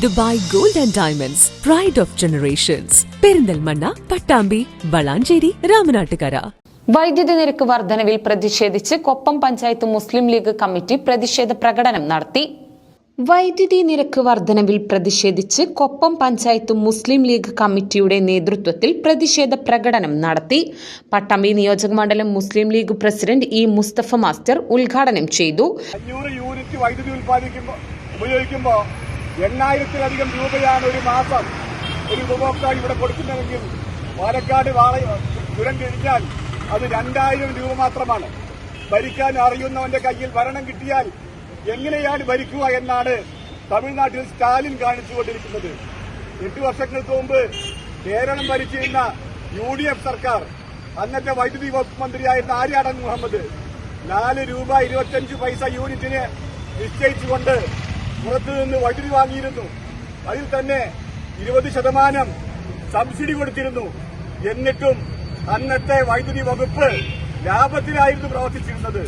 Dubai gold and diamonds, pride of generations, Perinthalmanna, Pattambi, Valanchery, Ramanattukara. വൈദ്യുതി നിരക്ക് വർധനവിൽ പ്രതിഷേധിച്ച് കൊപ്പം പഞ്ചായത്ത് മുസ്ലിം ലീഗ് കമ്മിറ്റി പ്രതിഷേധ പ്രകടനം നടത്തി. വൈദ്യുതി നിരക്ക് വർധനവിൽ പ്രതിഷേധിച്ച് കൊപ്പം പഞ്ചായത്ത് മുസ്ലിം ലീഗ് കമ്മിറ്റിയുടെ നേതൃത്വത്തിൽ പ്രതിഷേധ പ്രകടനം നടത്തി. പട്ടാമ്പി നിയോജകമണ്ഡലം Muslim League president E Mustafa master ഉദ്ഘാടനം ചെയ്തു. 500 യൂണിറ്റ് വൈദ്യുതി ഉപയോഗിക്കുമ്പോൾ 8,000-ലധികം രൂപയാണ് ഒരു മാസം ഒരു ഉപഭോക്താവ് ഇവിടെ കൊടുക്കുന്നതെങ്കിൽ പാലക്കാട് ചുരം കഴിഞ്ഞാൽ അത് 2,000 രൂപ മാത്രമാണ്. ഭരിക്കാൻ അറിയുന്നവന്റെ കയ്യിൽ ഭരണം കിട്ടിയാൽ എങ്ങനെയാണ് ഭരിക്കുക എന്നാണ് തമിഴ്നാട്ടിൽ സ്റ്റാലിൻ കാണിച്ചുകൊണ്ടിരിക്കുന്നത്. 8 വർഷങ്ങൾക്ക് മുമ്പ് കേരളം ഭരിച്ചിരുന്ന UDF സർക്കാർ അന്നത്തെ വൈദ്യുതി വകുപ്പ് മന്ത്രിയായിരുന്ന ആര്യാടൻ മുഹമ്മദ് 4 രൂപ 25 പൈസ യൂണിറ്റിന് നിശ്ചയിച്ചുകൊണ്ട് പുറത്തുനിന്ന് വൈദ്യുതി വാങ്ങിയിരുന്നു. അതിൽ തന്നെ 20% സബ്സിഡി കൊടുത്തിരുന്നു. എന്നിട്ടും അന്നത്തെ വൈദ്യുതി വകുപ്പ് ലാഭത്തിലായിരുന്നു പ്രവർത്തിച്ചിരുന്നത്.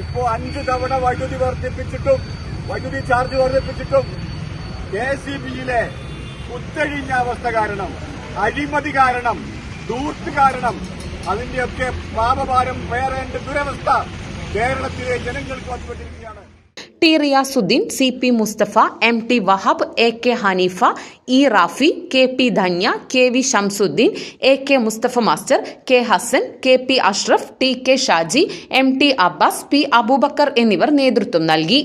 ഇപ്പോൾ 5 തവണ വൈദ്യുതി വർദ്ധിപ്പിച്ചിട്ടും വൈദ്യുതി ചാർജ് വർദ്ധിപ്പിച്ചിട്ടും KCBയിലെ കുത്തഴിഞ്ഞ അവസ്ഥ കാരണം, അഴിമതി കാരണം, ദൂർത്ത് കാരണം അതിന്റെയൊക്കെ പാപഭാരം പേറേണ്ട ദുരവസ്ഥ കേരളത്തിലെ ജനങ്ങൾക്ക് വന്നുകൊണ്ടിരിക്കുകയാണ്. T Riyasudheen, CP Musthafa, MT Wahab, AK Haneefa, E Rafi, KP Dhanya, KV Shamsudheen, AK Musthafa master, K Hasan, KP Ashraf, TK Shaji, MT Abbas, P Aboobacker എന്നിവർ നേതൃത്വം നൽകി.